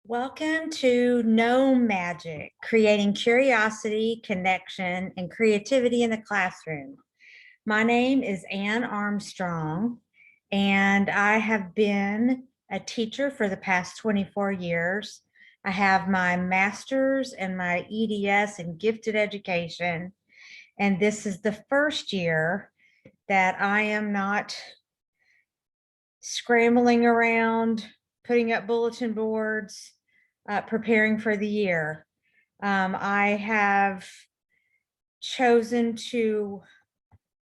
Welcome to Gnome Magic, creating curiosity, connection, and creativity in the classroom. My name is Ann Armstrong, and I have been a teacher for the past 24 years. I have my master's and my EDS in gifted education, and this is the first year that I am not scrambling around, putting up bulletin boards, preparing for the year. I have chosen to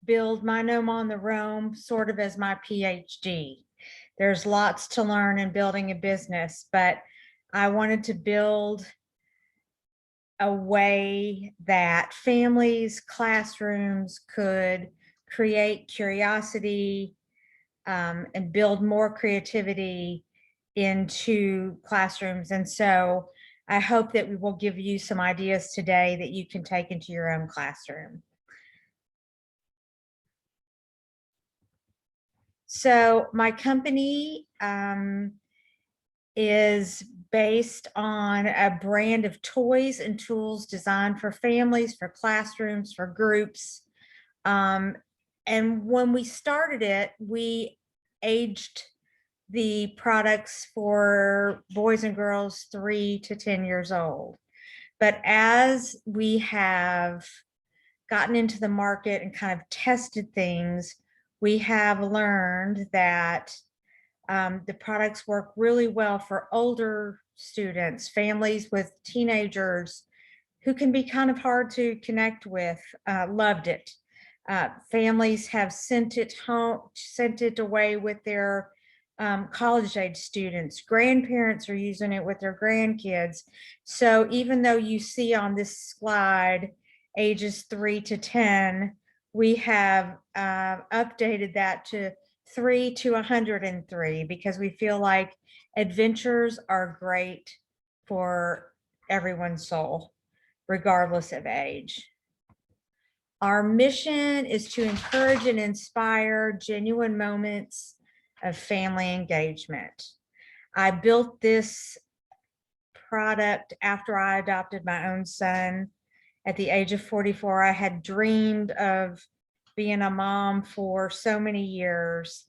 build my Gnome on the Roam sort of as my PhD. There's lots to learn in building a business, but I wanted to build a way that families, classrooms could create curiosity and build more creativity into classrooms. And so I hope that we will give you some ideas today that you can take into your own classroom. So my company is based on a brand of toys and tools designed for families, for classrooms, for groups. And when we started it, we aged the products for boys and girls 3 to 10 years old. But as we have gotten into the market and kind of tested things, we have learned that the products work really well for older students, families with teenagers who can be kind of hard to connect with. Loved it. Families have sent it home, sent it away with their college age students. Grandparents are using it with their grandkids. So even though you see on this slide ages 3 to 10, we have updated that to 3 to 103 because we feel like adventures are great for everyone's soul, regardless of age. Our mission is to encourage and inspire genuine moments of family engagement. I built this product after I adopted my own son. At the age of 44, I had dreamed of being a mom for so many years.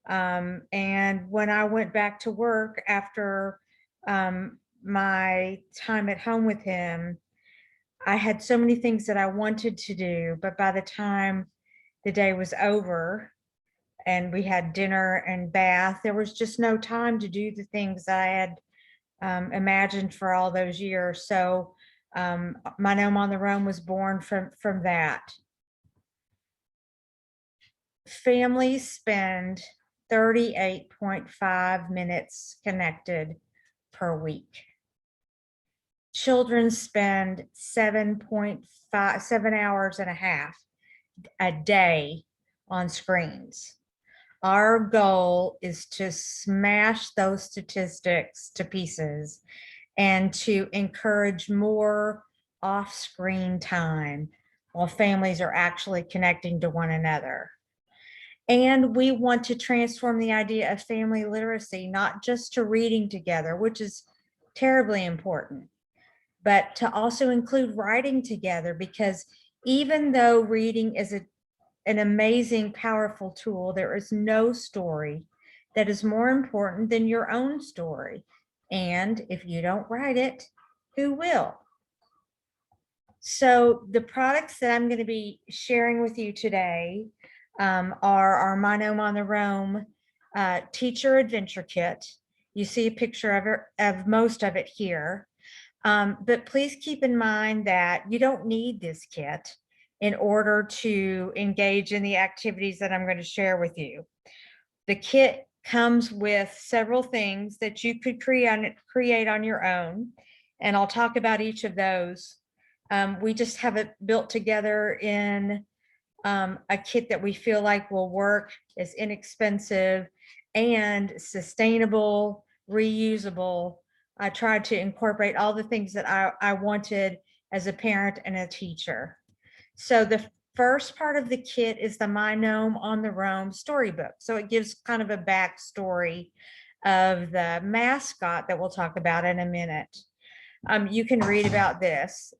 And when I went back to work after my time at home with him, I had so many things that I wanted to do, but by the time the day was over and we had dinner and bath, there was just no time to do the things I had imagined for all those years. So my Gnome on the Roam was born from that. Families spend 38.5 minutes connected per week. Children spend 7 hours and a half a day on screens. Our goal is to smash those statistics to pieces and to encourage more off-screen time while families are actually connecting to one another. And we want to transform the idea of family literacy, not just to reading together, which is terribly important, but to also include writing together, because even though reading is an amazing, powerful tool, there is no story that is more important than your own story. And if you don't write it, who will? So the products that I'm going to be sharing with you today are our My Gnome on the Roam Teacher Adventure Kit. You see a picture of most of it here. But please keep in mind that you don't need this kit in order to engage in the activities that I'm going to share with you. The kit comes with several things that you could create on your own, and I'll talk about each of those. We just have it built together in a kit that we feel like will work, is inexpensive and sustainable, reusable. I tried to incorporate all the things that I wanted as a parent and a teacher. So the first part of the kit is the My Gnome on the Roam storybook. So it gives kind of a backstory of the mascot that we'll talk about in a minute. You can read about this.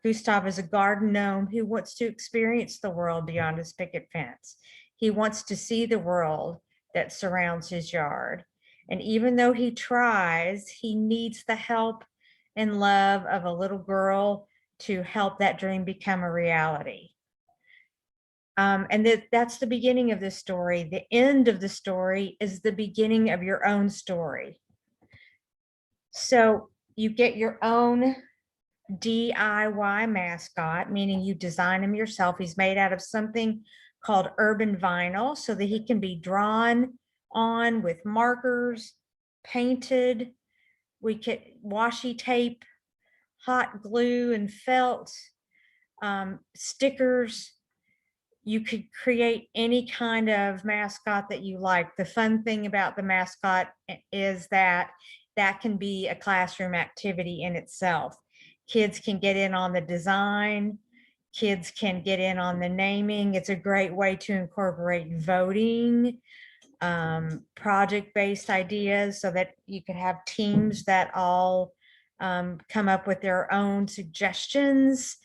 Gustav is a garden gnome who wants to experience the world beyond his picket fence. He wants to see the world that surrounds his yard. And even though he tries, he needs the help and love of a little girl to help that dream become a reality. And that's the beginning of this story. The end of the story is the beginning of your own story. So you get your own DIY mascot, meaning you design him yourself. He's made out of something called urban vinyl so that he can be drawn on with markers, painted. We could washi tape, hot glue and felt, stickers. You could create any kind of mascot that you like. The fun thing about the mascot is that that can be a classroom activity in itself. Kids can get in on the design. Kids can get in on the naming. It's a great way to incorporate voting, project-based ideas so that you could have teams that all come up with their own suggestions.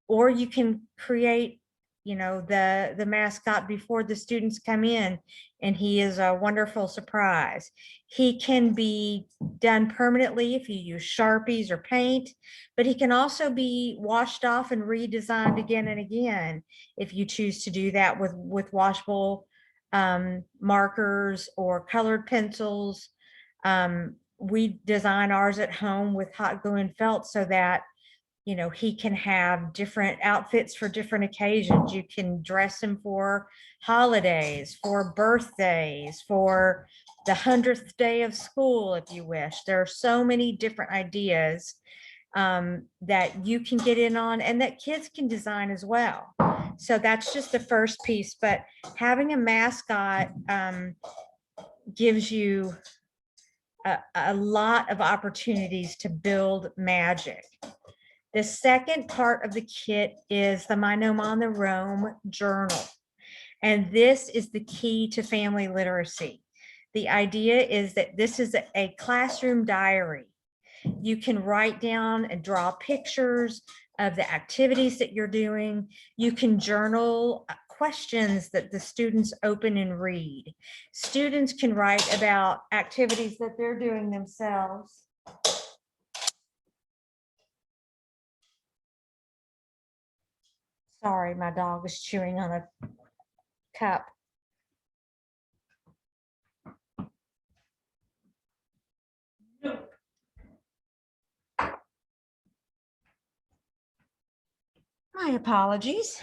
Or you can create, the mascot before the students come in, and he is a wonderful surprise. He can be done permanently if you use Sharpies or paint, but he can also be washed off and redesigned again and again if you choose to do that with washable markers or colored pencils. We design ours at home with hot glue and felt so that he can have different outfits for different occasions. You can dress him for holidays, for birthdays, for the 100th day of school, if you wish. There are so many different ideas that you can get in on and that kids can design as well. So that's just the first piece, but having a mascot gives you a lot of opportunities to build magic. The second part of the kit is the My Gnome on the Roam journal. And this is the key to family literacy. The idea is that this is a classroom diary. You can write down and draw pictures of the activities that you're doing. You can journal questions that the students open and read. Students can write about activities that they're doing themselves. Sorry, my dog is chewing on a cup. My apologies.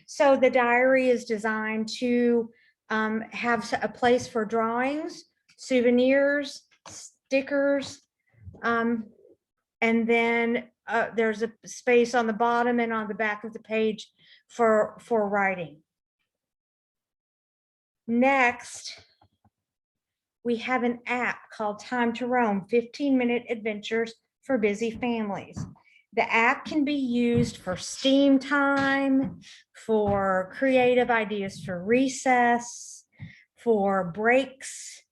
So the diary is designed to have a place for drawings, souvenirs, stickers, and then there's a space on the bottom and on the back of the page for writing. Next, we have an app called Time to Roam, 15-minute adventures for busy families. The app can be used for STEAM time, for creative ideas for recess, for breaks,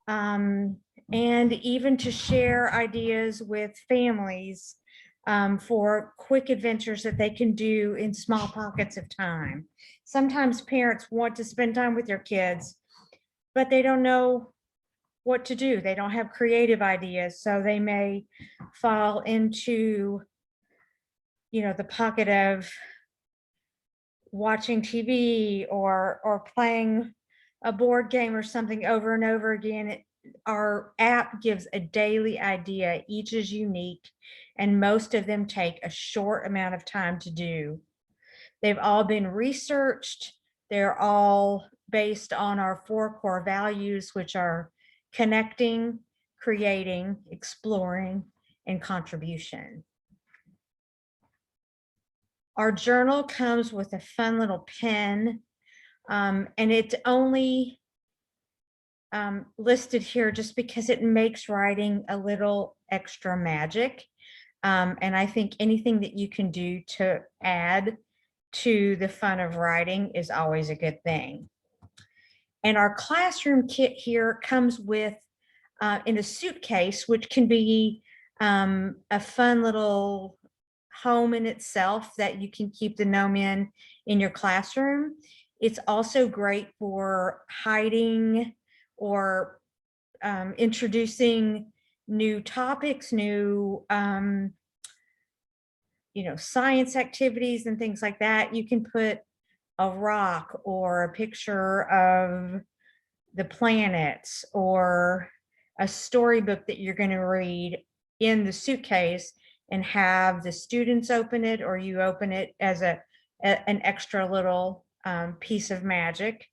and even to share ideas with families for quick adventures that they can do in small pockets of time. Sometimes parents want to spend time with their kids, but they don't know what to do. They don't have creative ideas, so they may fall into, the pocket of watching TV or playing a board game or something over and over again. Our app gives a daily idea. Each is unique, and most of them take a short amount of time to do. They've all been researched. They're all based on our 4 core values, which are connecting, creating, exploring, and contribution. Our journal comes with a fun little pen, and it's only listed here just because it makes writing a little extra magic. And I think anything that you can do to add to the fun of writing is always a good thing. And our classroom kit here comes with in a suitcase, which can be a fun little home in itself that you can keep the gnome in your classroom. It's also great for hiding or introducing new topics, new science activities and things like that. You can put a rock or a picture of the planets or a storybook that you're going to read in the suitcase and have the students open it, or you open it as an extra little piece of magic.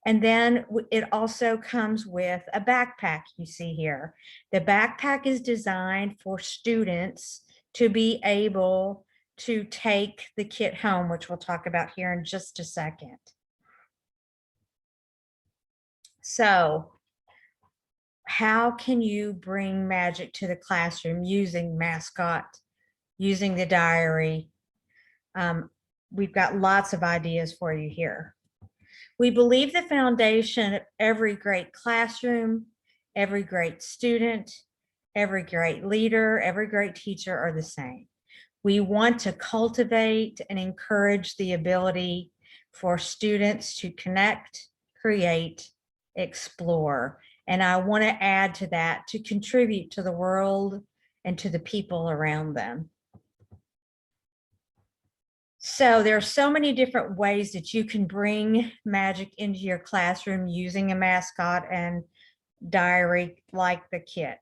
And then it also comes with a backpack you see here. The backpack is designed for students to be able to take the kit home, which we'll talk about here in just a second. So how can you bring magic to the classroom using mascot, using the diary? We've got lots of ideas for you here. We believe the foundation of every great classroom, every great student, every great leader, every great teacher are the same. We want to cultivate and encourage the ability for students to connect, create, explore. And I want to add to that, to contribute to the world and to the people around them. So there are so many different ways that you can bring magic into your classroom using a mascot and diary like the kit.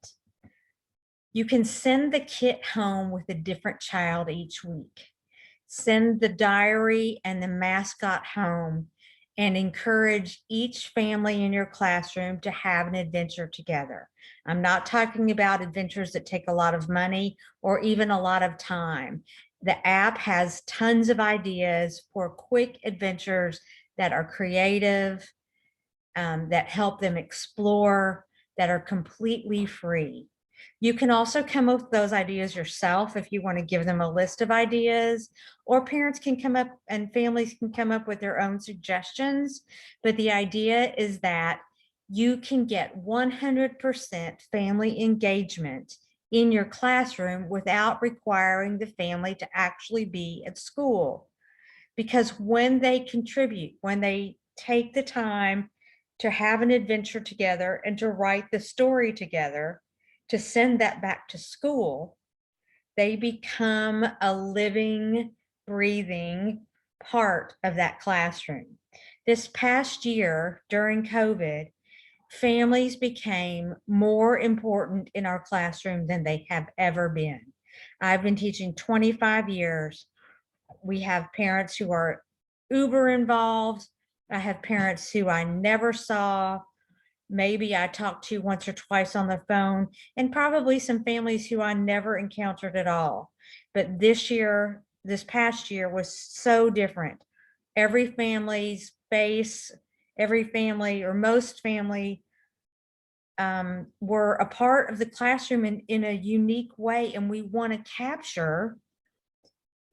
You can send the kit home with a different child each week. Send the diary and the mascot home and encourage each family in your classroom to have an adventure together. I'm not talking about adventures that take a lot of money or even a lot of time. The app has tons of ideas for quick adventures that are creative, that help them explore, that are completely free. You can also come up with those ideas yourself if you want to give them a list of ideas, or parents can come up and families can come up with their own suggestions. But the idea is that you can get 100% family engagement in your classroom without requiring the family to actually be at school. Because when they contribute, when they take the time to have an adventure together and to write the story together, to send that back to school, they become a living, breathing part of that classroom. This past year during COVID, families became more important in our classroom than they have ever been. I've been teaching 25 years. We have parents who are uber involved. I have parents who I never saw. Maybe I talked to once or twice on the phone, and probably some families who I never encountered at all. But this past year was so different. Every family's face, every family or most family were a part of the classroom in a unique way. And we want to capture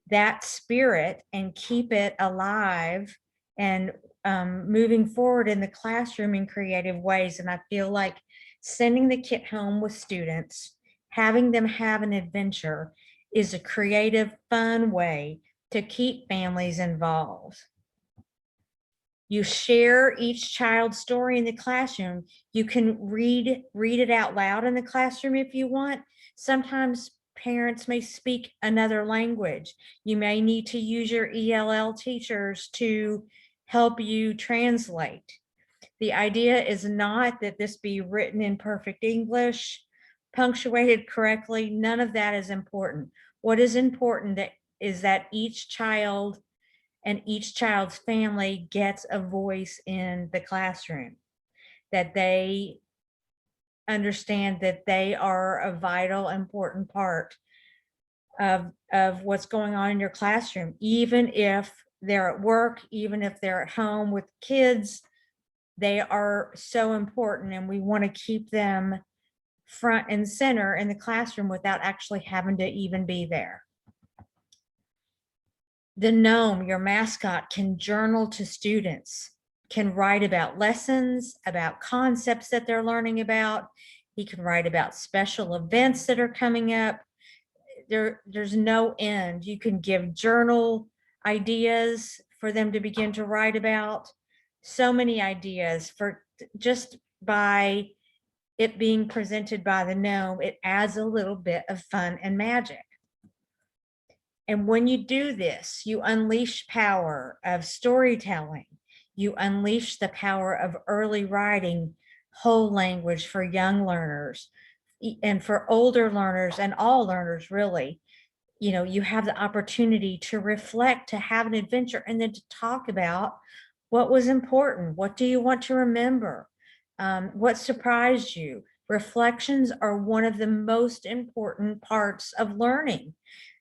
that spirit and keep it alive and moving forward in the classroom in creative ways. And I feel like sending the kit home with students, having them have an adventure, is a creative, fun way to keep families involved. You share each child's story in the classroom. You can read it out loud in the classroom if you want. Sometimes parents may speak another language. You may need to use your ELL teachers to help you translate. The idea is not that this be written in perfect English, punctuated correctly. None of that is important. What is important is that each child and each child's family gets a voice in the classroom, that they understand that they are a vital, important part of what's going on in your classroom, even if they're at work, even if they're at home with kids. They are so important, and we want to keep them front and center in the classroom without actually having to even be there. The gnome, your mascot, can journal to students. can write about lessons, about concepts that they're learning about. He can write about special events that are coming up. There's no end. You can give journal ideas for them to begin to write about. So many ideas for just by it being presented by the gnome, it adds a little bit of fun and magic. And when you do this, you unleash power of storytelling. You unleash the power of early writing, whole language for young learners and for older learners and all learners really. You know, you have the opportunity to reflect, to have an adventure, and then to talk about what was important. What do you want to remember? What surprised you? Reflections are one of the most important parts of learning.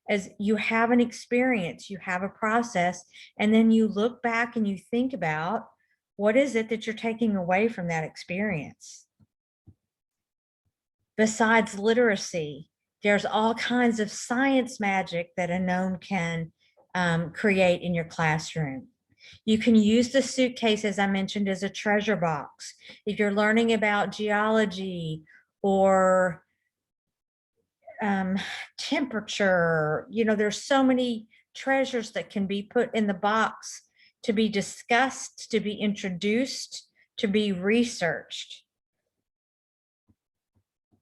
As you have an experience, you have a process, and then you look back and you think about what is it that you're taking away from that experience. Besides literacy, there's all kinds of science magic that a gnome can create in your classroom. You can use the suitcase, as I mentioned, as a treasure box. If you're learning about geology or temperature, you know, there's so many treasures that can be put in the box to be discussed, to be introduced, to be researched.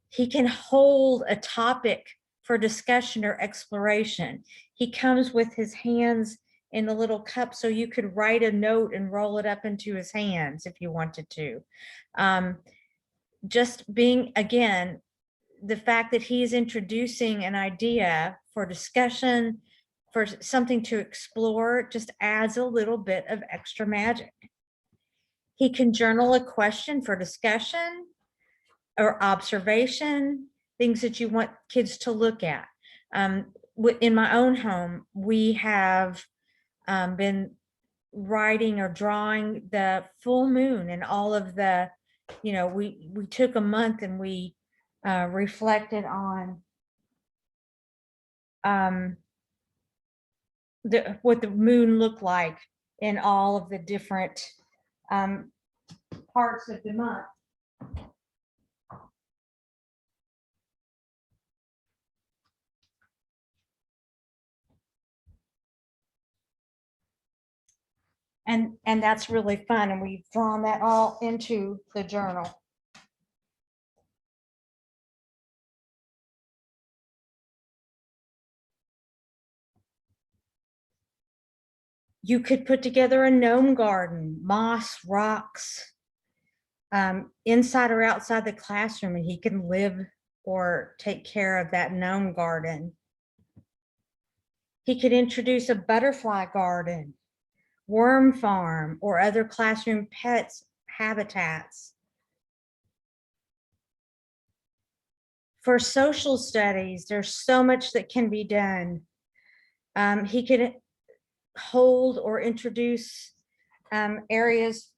He can hold a topic for discussion or exploration. He comes with his hands in the little cup, so you could write a note and roll it up into his hands if you wanted to. Just being, again, the fact that he is introducing an idea for discussion, for something to explore, just adds a little bit of extra magic. He can journal a question for discussion or observation, things that you want kids to look at. In my own home, we have been writing or drawing the full moon and all of the, you know, we took a month and we reflected on what the moon looked like in all of the different parts of the month. And that's really fun. And we've drawn that all into the journal. You could put together a gnome garden, moss, rocks, inside or outside the classroom, and he can live or take care of that gnome garden. He could introduce a butterfly garden, worm farm, or other classroom pets habitats. For social studies, there's so much that can be done. He could hold or introduce areas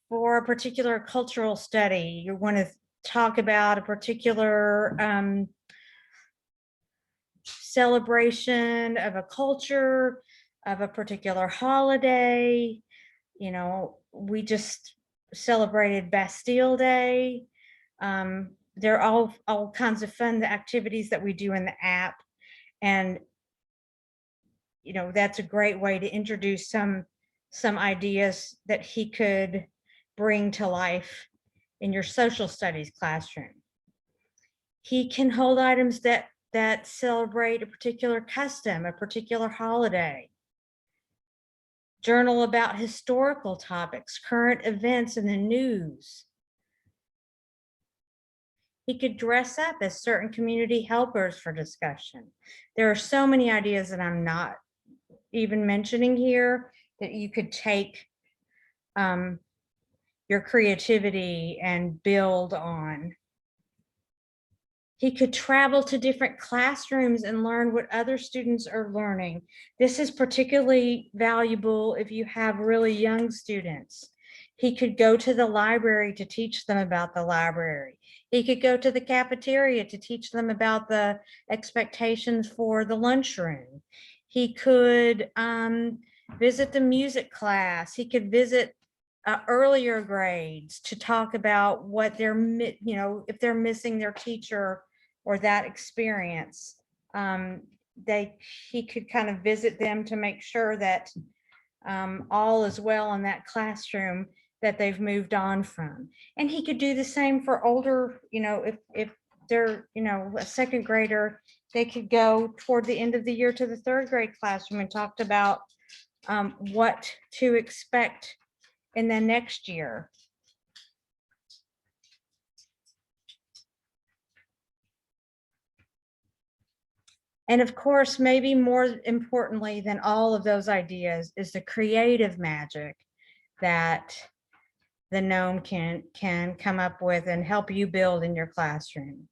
for a particular cultural study. You want to talk about a particular celebration of a culture, of a particular holiday. You know, we just celebrated Bastille Day. There are all kinds of fun activities that we do in the app. And, you know, that's a great way to introduce some ideas that he could bring to life in your social studies classroom. He can hold items that celebrate a particular custom, a particular holiday. Journal about historical topics, current events in the news. He could dress up as certain community helpers for discussion. There are so many ideas that I'm not even mentioning here that you could take your creativity and build on. He could travel to different classrooms and learn what other students are learning. This is particularly valuable if you have really young students. He could go to the library to teach them about the library. He could go to the cafeteria to teach them about the expectations for the lunchroom. He could visit the music class. He could visit earlier grades to talk about what they're, if they're missing their teacher or that experience. He could kind of visit them to make sure that all is well in that classroom that they've moved on from. And he could do the same for older, if they're, a second grader, they could go toward the end of the year to the third grade classroom and talked about what to expect in the next year. And of course, maybe more importantly than all of those ideas is the creative magic that the Gnome can come up with and help you build in your classroom.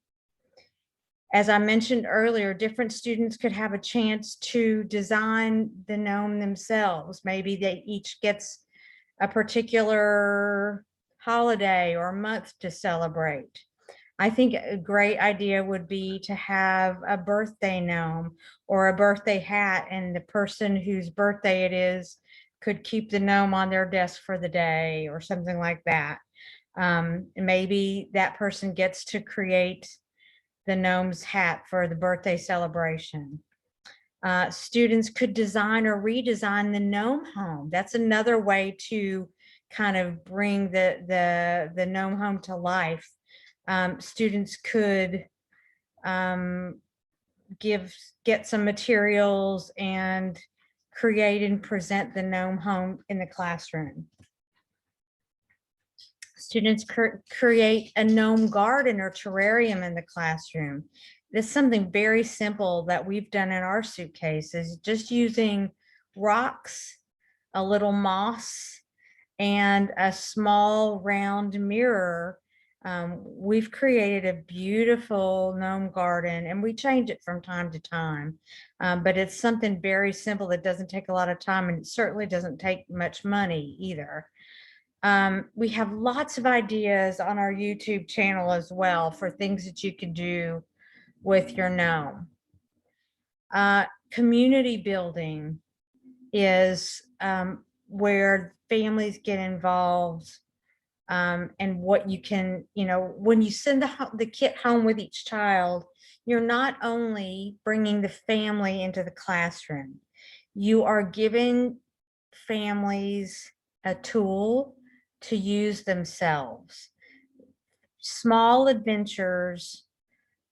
As I mentioned earlier, different students could have a chance to design the Gnome themselves. Maybe they each gets a particular holiday or month to celebrate. I think a great idea would be to have a birthday gnome or a birthday hat, and the person whose birthday it is could keep the gnome on their desk for the day or something like that. Maybe that person gets to create the gnome's hat for the birthday celebration. Students could design or redesign the gnome home. That's another way to kind of bring the gnome home to life. Students could get some materials and create and present the gnome home in the classroom. Students create a gnome garden or terrarium in the classroom. This is something very simple that we've done in our suitcases, just using rocks, a little moss, and a small round mirror. We've created a beautiful gnome garden, and we change it from time to time. But it's something very simple that doesn't take a lot of time, and it certainly doesn't take much money either. We have lots of ideas on our YouTube channel as well for things that you can do with your gnome. Community building is where families get involved, and what you can, when you send the kit home with each child, you're not only bringing the family into the classroom, you are giving families a tool to use themselves. Small adventures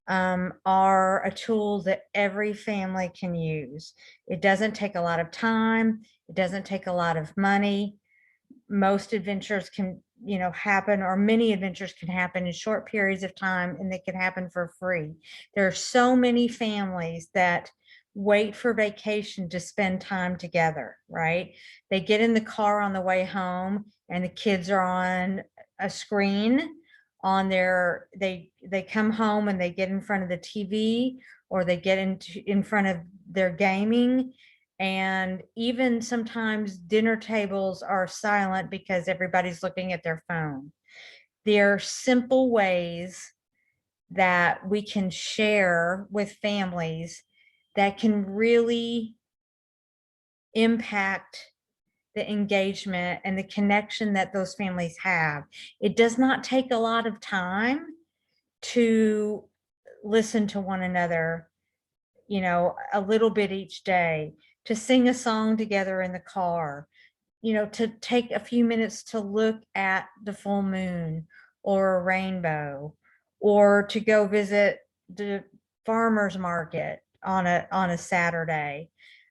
are a tool that every family can use. It doesn't take a lot of time. It doesn't take a lot of money. Most adventures can, happen, or many adventures can happen in short periods of time, and they can happen for free. There are so many families that wait for vacation to spend time together, right? They get in the car on the way home and the kids are on a screen on their, they come home and they get in front of the TV, or they get in front of their gaming. And even sometimes dinner tables are silent because everybody's looking at their phone. There are simple ways that we can share with families that can really impact the engagement and the connection that those families have. It does not take a lot of time to listen to one another, a little bit each day, to sing a song together in the car, to take a few minutes to look at the full moon or a rainbow, or to go visit the farmer's market on a Saturday.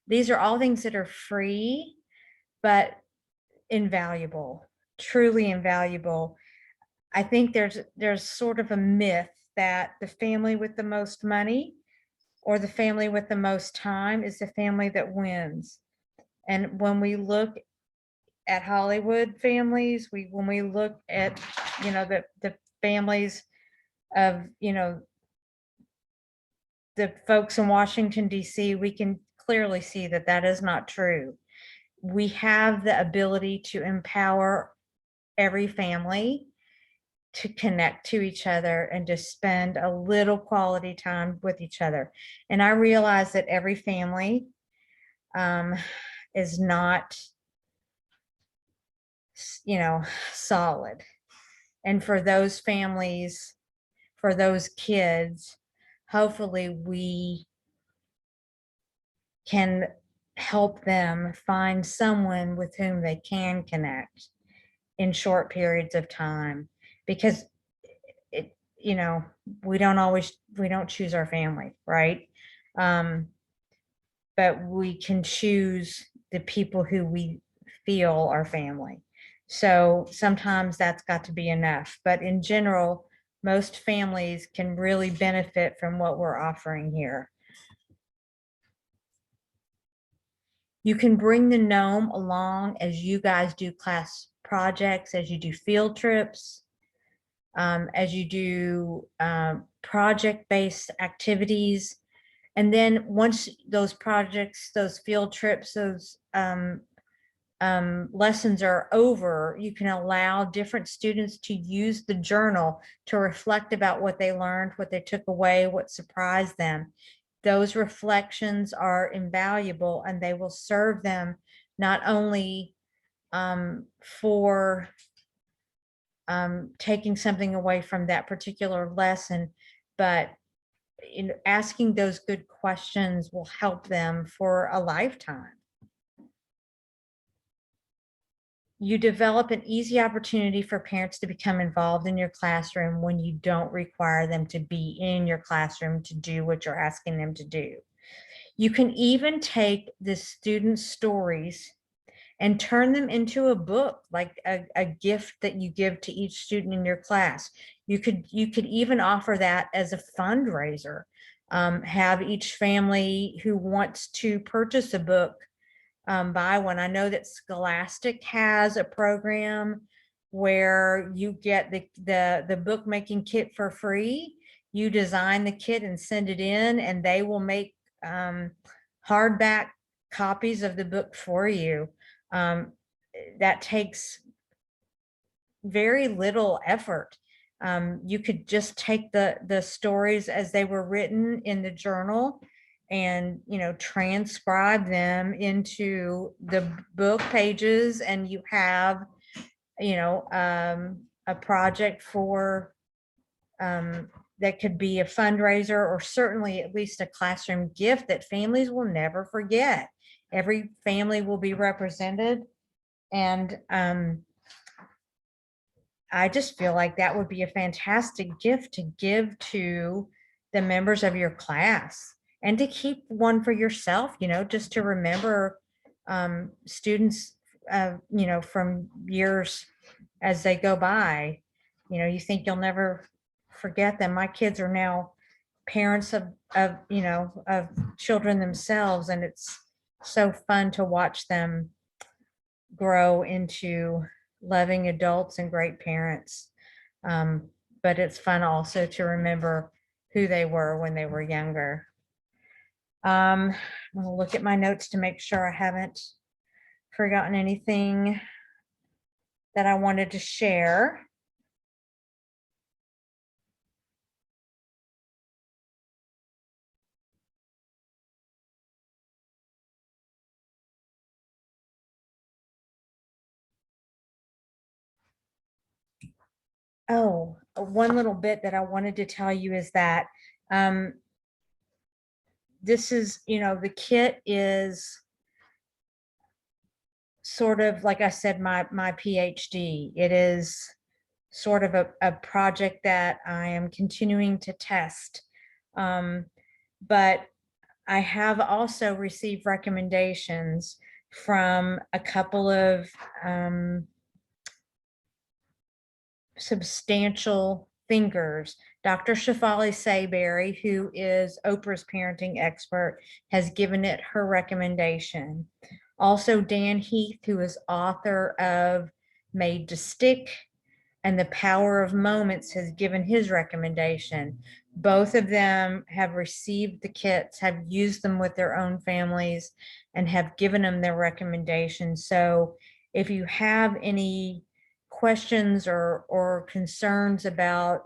These are all things that are free, but invaluable, truly invaluable. I think there's sort of a myth that the family with the most money or the family with the most time is the family that wins. And when we look at Hollywood families, when we look at, the families of, the folks in Washington, D.C., we can clearly see that that is not true. We have the ability to empower every family to connect to each other and to spend a little quality time with each other. And I realize that every family is not, solid. And for those families, for those kids, hopefully we can help them find someone with whom they can connect in short periods of time, because it, we don't choose our family, right? But we can choose the people who we feel are family. So sometimes that's got to be enough, but in general, most families can really benefit from what we're offering here. You can bring the gnome along as you guys do class projects, as you do field trips, as you do project-based activities. And then once those projects, those field trips, those lessons are over, you can allow different students to use the journal to reflect about what they learned, what they took away, what surprised them. Those reflections are invaluable, and they will serve them not only for taking something away from that particular lesson, but asking those good questions will help them for a lifetime. You develop an easy opportunity for parents to become involved in your classroom when you don't require them to be in your classroom to do what you're asking them to do. You can even take the students' stories and turn them into a book, like a gift that you give to each student in your class. You could even offer that as a fundraiser. Have each family who wants to purchase a book buy one. I know that Scholastic has a program where you get the bookmaking kit for free. You design the kit and send it in, and they will make hardback copies of the book for you. That takes very little effort. You could just take the stories as they were written in the journal and transcribe them into the book pages, and you have a project for that could be a fundraiser, or certainly at least a classroom gift that families will never forget. Every family will be represented, and I just feel like that would be a fantastic gift to give to the members of your class, and to keep one for yourself, just to remember students, from years as they go by. You think you'll never forget them. My kids are now parents of children themselves, and it's so fun to watch them grow into loving adults and great parents. But it's fun also to remember who they were when they were younger. I'm gonna look at my notes to make sure I haven't forgotten anything that I wanted to share. Oh, one little bit that I wanted to tell you is that this is, the kit is sort of, like I said, my PhD. It is sort of a project that I am continuing to test. But I have also received recommendations from a couple of substantial thinkers. Dr. Shefali Sayberry, who is Oprah's parenting expert, has given it her recommendation. Also, Dan Heath, who is author of Made to Stick and The Power of Moments, has given his recommendation. Both of them have received the kits, have used them with their own families, and have given them their recommendations. So if you have any questions or concerns about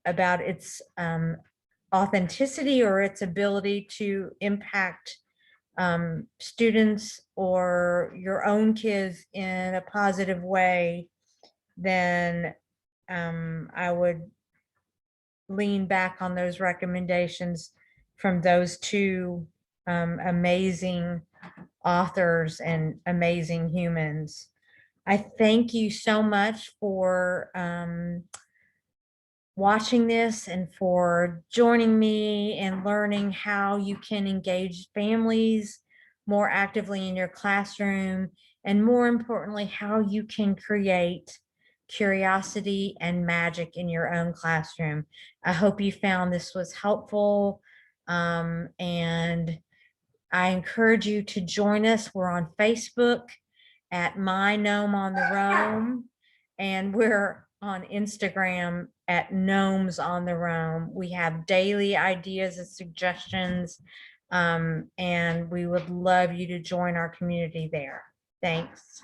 its authenticity or its ability to impact students or your own kids in a positive way, then I would lean back on those recommendations from those two amazing authors and amazing humans. I thank you so much for watching this and for joining me and learning how you can engage families more actively in your classroom, and more importantly, how you can create curiosity and magic in your own classroom. I hope you found this was helpful, and I encourage you to join us. We're on Facebook at My Gnome on the Roam, and we're on Instagram at Gnomes on the Roam. We have daily ideas and suggestions, and we would love you to join our community there. Thanks.